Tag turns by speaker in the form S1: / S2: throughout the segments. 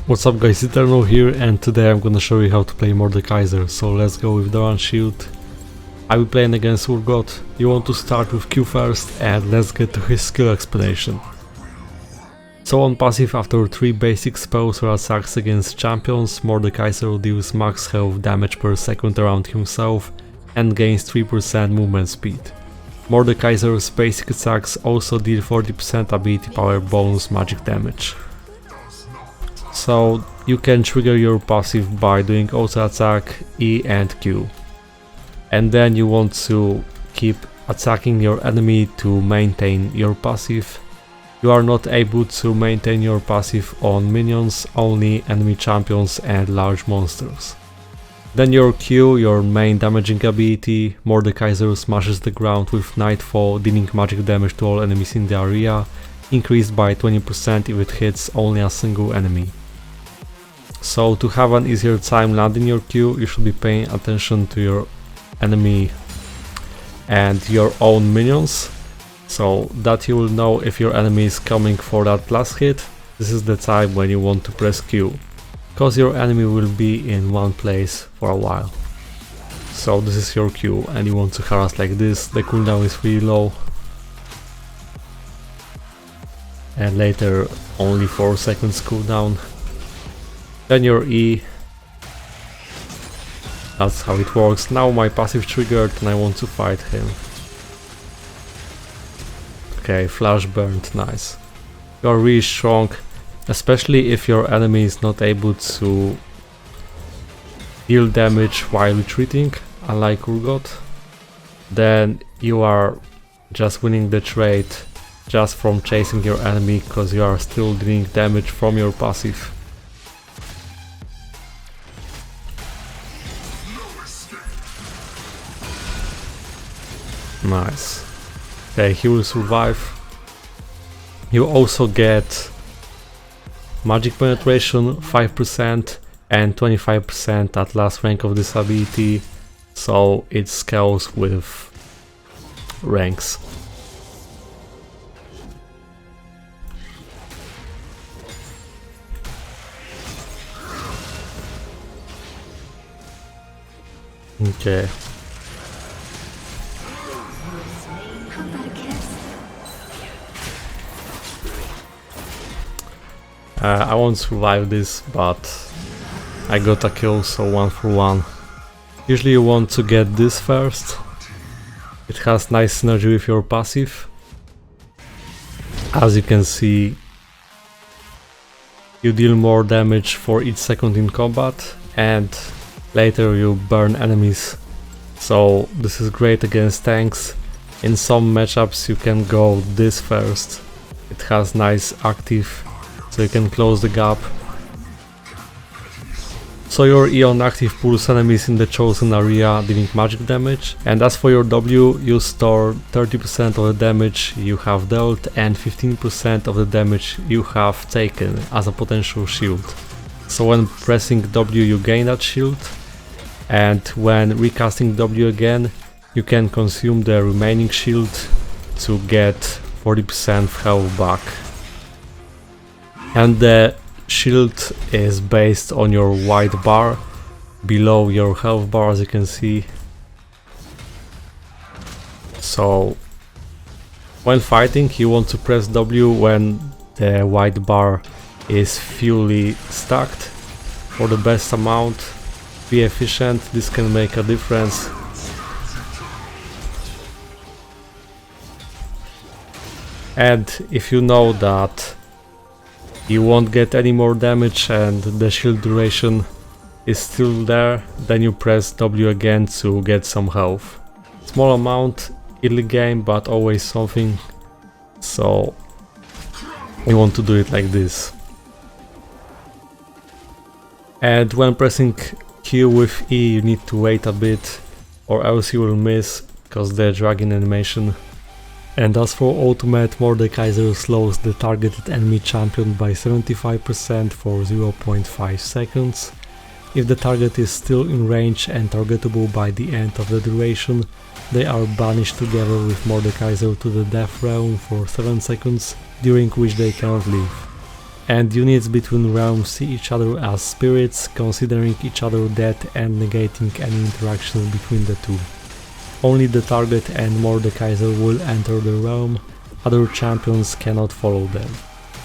S1: What's up guys, Eternal here, and today I'm gonna show you how to play Mordekaiser. So let's go with Doran Shield. I will be playing against Urgot. You want to start with Q first, and let's get to his skill explanation. So on passive, after 3 basic spells or attacks against champions, Mordekaiser deals max health damage per second around himself and gains 3% movement speed. Mordekaiser's basic attacks also deal 40% ability power bonus magic damage. So you can trigger your passive by doing auto attack, E and Q. And then you want to keep attacking your enemy to maintain your passive. You are not able to maintain your passive on minions, only enemy champions and large monsters. Then your Q, your main damaging ability, Mordekaiser smashes the ground with Nightfall, dealing magic damage to all enemies in the area, increased by 20% if it hits only a single enemy. So to have an easier time landing your Q, you should be paying attention to your enemy and your own minions, so that you will know if your enemy is coming for that last hit. This is the time when you want to press Q, because your enemy will be in one place for a while. So this is your Q and you want to harass like this. The cooldown is really low, and later only 4 seconds cooldown. Then your E. That's how it works. Now my passive triggered and I want to fight him. Okay, flash burned, nice. You're really strong, especially if your enemy is not able to deal damage while retreating, unlike Urgot. Then you are just winning the trade just from chasing your enemy, because you are still dealing damage from your passive. Nice. Okay, he will survive. You also get magic penetration 5% and 25% at last rank of this ability, so it scales with ranks. Okay. I won't survive this, but I got a kill, so 1 for 1. Usually you want to get this first. It has nice synergy with your passive. As you can see, you deal more damage for each second in combat, and later you burn enemies. So this is great against tanks. In some matchups you can go this first. It has nice active, so you can close the gap. So your E on active pulls enemies in the chosen area, dealing magic damage. And as for your W, you store 30% of the damage you have dealt and 15% of the damage you have taken as a potential shield. So when pressing W you gain that shield, and when recasting W again you can consume the remaining shield to get 40% health back. And the shield is based on your white bar below your health bar, as you can see. So when fighting you want to press W when the white bar is fully stacked for the best amount. Be efficient, this can make a difference. And if you know that you won't get any more damage and the shield duration is still there, then you press W again to get some health. Small amount early game, but always something, so you want to do it like this. And when pressing Q with E you need to wait a bit, or else you will miss, because the dragging animation. And as for ultimate, Mordekaiser slows the targeted enemy champion by 75% for 0.5 seconds. If the target is still in range and targetable by the end of the duration, they are banished together with Mordekaiser to the death realm for 7 seconds, during which they cannot leave. and units between realms see each other as spirits, considering each other dead and negating any interaction between the two. Only the target and Mordekaiser will enter the realm, other champions cannot follow them.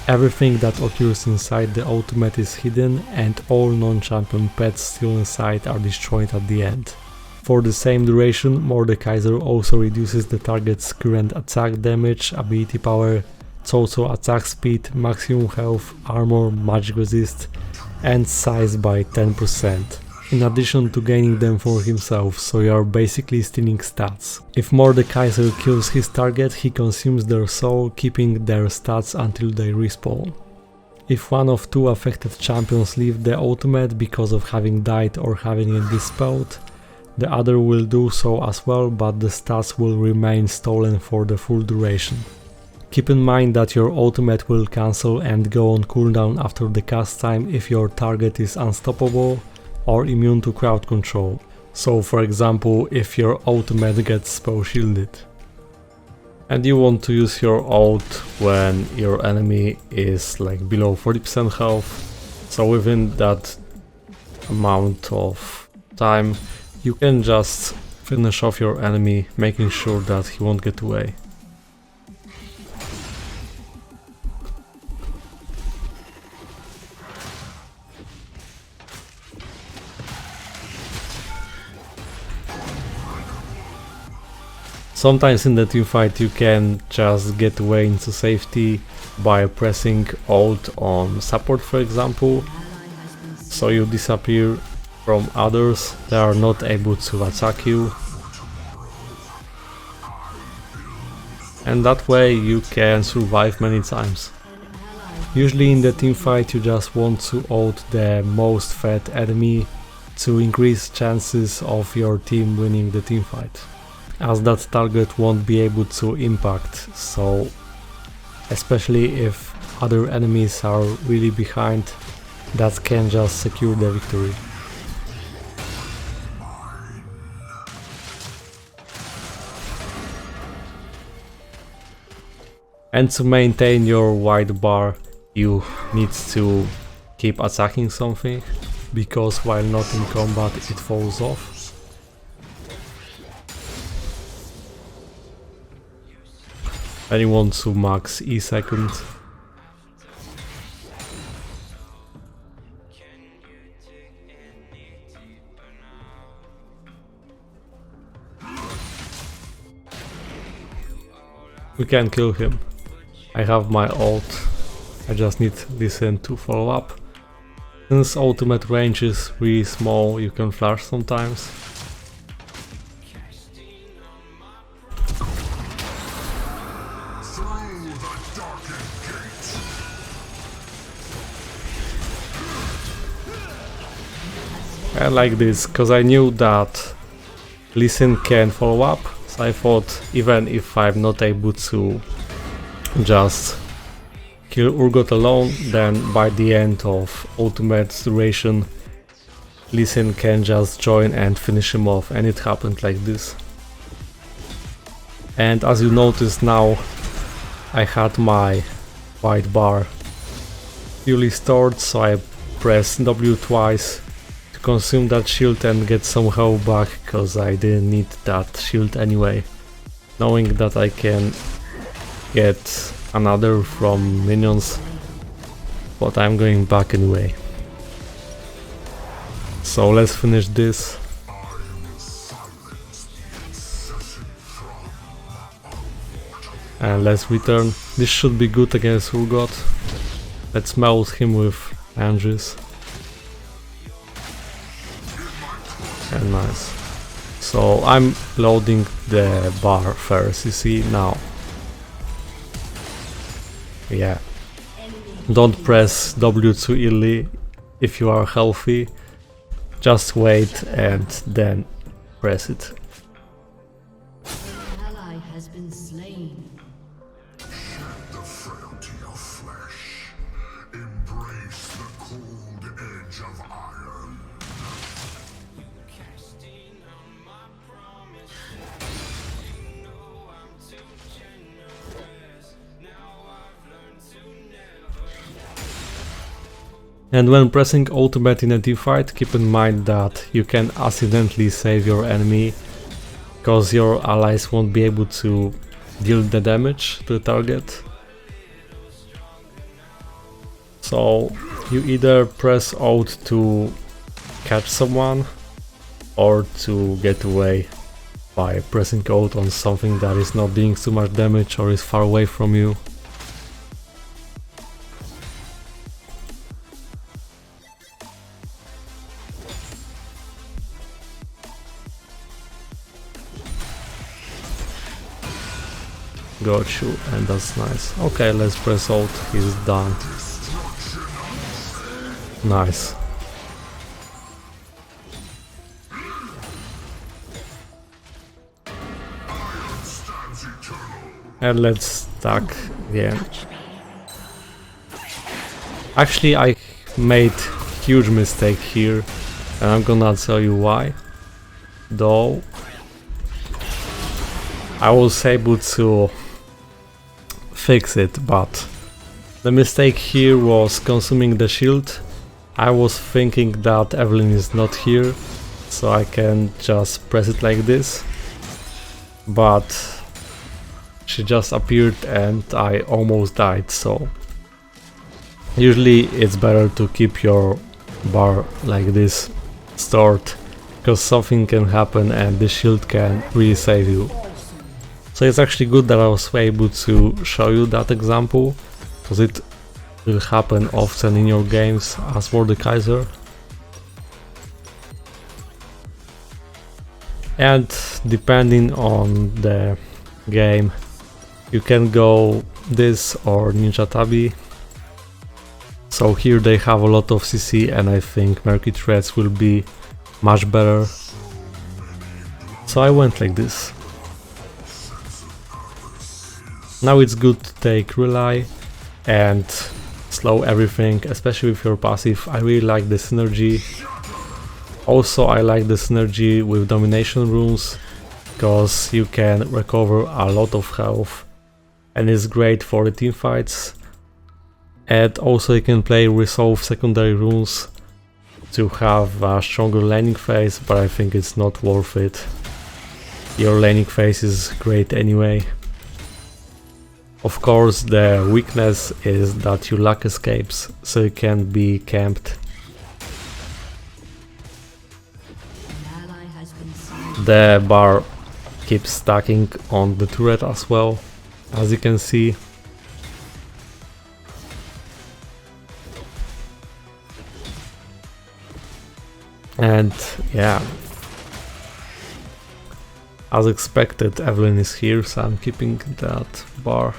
S1: Everything that occurs inside the ultimate is hidden, and all non-champion pets still inside are destroyed at the end. For the same duration, Mordekaiser also reduces the target's current attack damage, ability power, total attack speed, maximum health, armor, magic resist, and size by 10%. In addition to gaining them for himself, so you are basically stealing stats. If Mordekaiser kills his target, he consumes their soul, keeping their stats until they respawn. If one of two affected champions leave the ultimate because of having died or having it dispelled, the other will do so as well, but the stats will remain stolen for the full duration. Keep in mind that your ultimate will cancel and go on cooldown after the cast time if your target is unstoppable or immune to crowd control. So for example, if your ultimate gets spell shielded. And you want to use your ult when your enemy is like below 40% health, so within that amount of time you can just finish off your enemy, making sure that he won't get away. Sometimes in the teamfight you can just get away into safety by pressing ult on support, for example, so you disappear from others, they are not able to attack you, and that way you can survive many times. Usually in the teamfight you just want to ult the most fed enemy to increase chances of your team winning the teamfight, as that target won't be able to impact, so especially if other enemies are really behind, that can just secure the victory. And to maintain your wide bar you need to keep attacking something, because while not in combat it falls off. And you want to max E second. We can kill him. I have my ult, I just need Listen to follow up. Since ultimate range is really small, you can flash sometimes. I like this, cause I knew that Listen can follow up, so I thought even if I'm not able to just kill Urgot alone, then by the end of ultimate duration Listen can just join and finish him off, and it happened like this. And as you notice now, I had my white bar fully stored, so I press W twice to consume that shield and get some health back, cause I didn't need that shield anyway, knowing that I can get another from minions, but I'm going back anyway. So let's finish this. And let's return. This should be good against Urgot. Let's melt him with Andrews. And nice. So I'm loading the bar first, you see now. Yeah. Don't press W too early if you are healthy. Just wait and then press it.
S2: An ally has been slain.
S3: Shed the frailty of flesh. Embrace the cold edge of iron.
S1: And when pressing ultimate in a teamfight, keep in mind that you can accidentally save your enemy, because your allies won't be able to deal the damage to the target. So you either press Alt to catch someone or to get away by pressing Alt on something that is not doing too much damage or is far away from you. Got you, and that's nice. Okay, let's press Alt, he's done. Nice. And let's stack again. Actually, I made huge mistake here, and I'm gonna tell you why. Though I was able to fix it, but the mistake here was consuming the shield. I was thinking that Evelyn is not here, so I can just press it like this, but she just appeared and I almost died. So usually it's better to keep your bar like this stored, because something can happen and the shield can really save you. So it's actually good that I was able to show you that example, because it will happen often in your games as Mordekaiser. And depending on the game, you can go this or Ninja Tabi. So here they have a lot of CC, and I think Murky Threads will be much better. So I went like this. Now it's good to take Rely and slow everything, especially with your passive. I really like the synergy. Also, I like the synergy with domination runes, because you can recover a lot of health and it's great for the team fights. And also you can play resolve secondary runes to have a stronger laning phase, but I think it's not worth it. Your laning phase is great anyway. Of course, the weakness is that you lack escapes, so you can be camped. The bar keeps stacking on the turret as well, as you can see. And yeah, as expected, Evelyn is here, so I'm keeping that bar.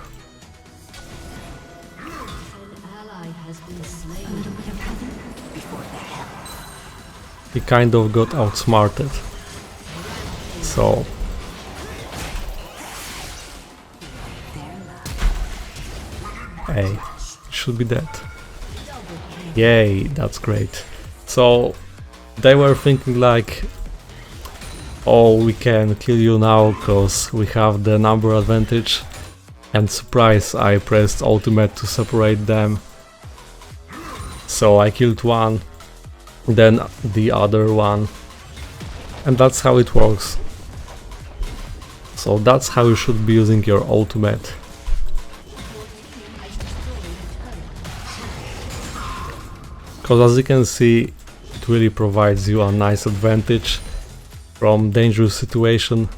S1: He kind of got outsmarted. So hey, should be dead. Yay, that's great. So they were thinking like, oh, we can kill you now because we have the number advantage, and surprise, I pressed ultimate to separate them. So I killed one, then the other one, and that's how it works. So that's how you should be using your ultimate. Because as you can see, it really provides you a nice advantage from dangerous situation,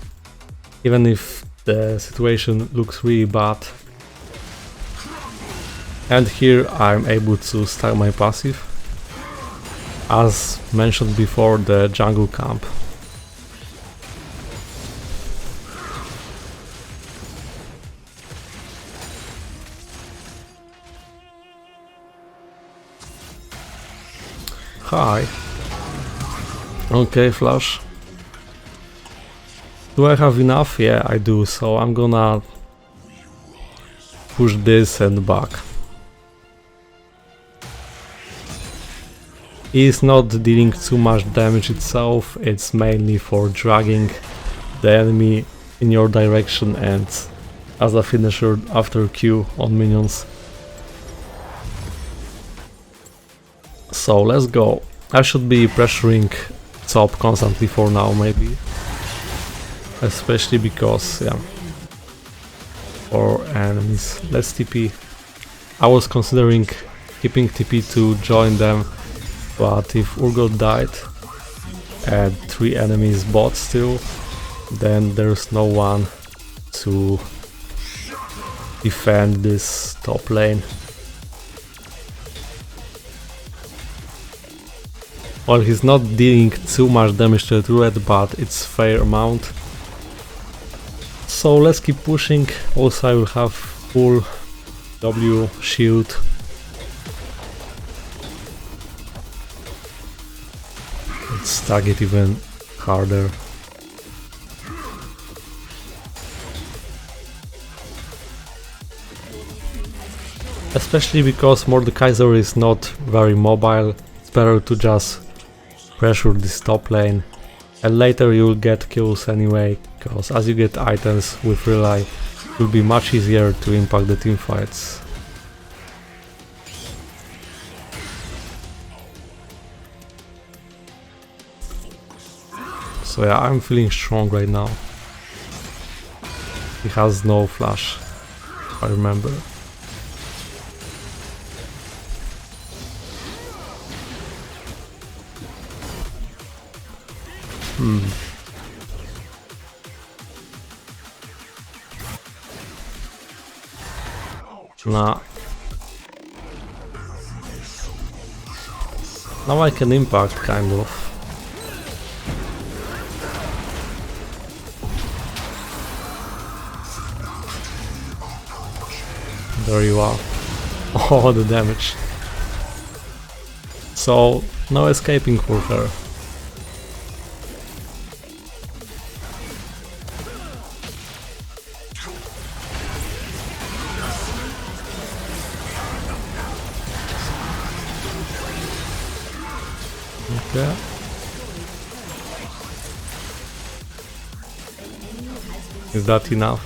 S1: even if the situation looks really bad. And here I'm able to stack my passive, as mentioned before, the jungle camp. Hi. Okay, flash. Do I have enough? Yeah, I do, so I'm gonna push this and back. He's not dealing too much damage itself, it's mainly for dragging the enemy in your direction and as a finisher after Q on minions. So let's go. I should be pressuring top constantly for now, maybe. Especially because, yeah, for enemies. Let's TP. I was considering keeping TP to join them, but if Urgot died and 3 enemies bot still, then there's no one to defend this top lane. Well, he's not dealing too much damage to the turret, but it's fair amount. So let's keep pushing. Also I will have full W shield. Let's tag it even harder. Especially because Mordekaiser is not very mobile, it's better to just pressure this top lane. And later you will get kills anyway, because as you get items with Relay, it will be much easier to impact the teamfights. So yeah, I'm feeling strong right now. He has no flash, if I remember. Nah. Now I can impact, kind of. There you are. Oh, the damage. So, no escaping for her. Okay. Is that enough?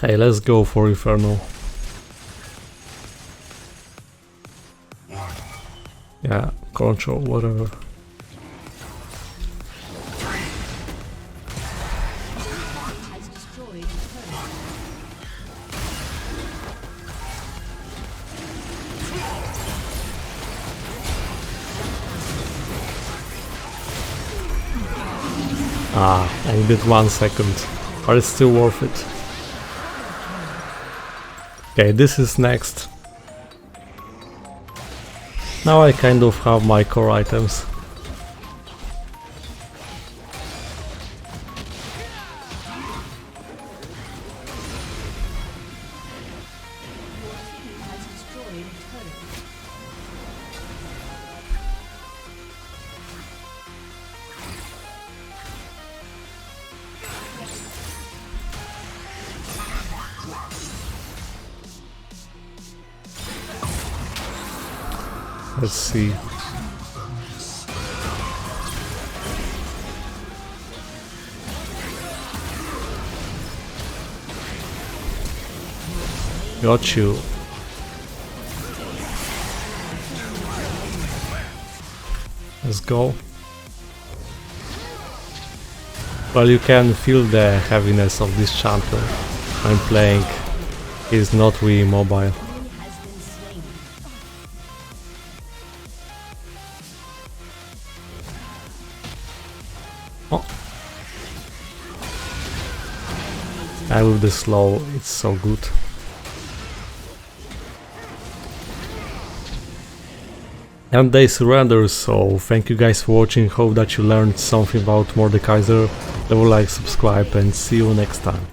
S1: Hey, let's go for Inferno. Yeah, control, whatever. Ah, I needed 1 second, but it's still worth it. Okay, this is next. Now I kind of have my core items. Let's see. Got you. Let's go. Well, you can feel the heaviness of this champion when playing. He's not really mobile. Oh. And with the slow, it's so good. And they surrender, so thank you guys for watching, hope that you learned something about Mordekaiser. Leave a like, subscribe and see you next time.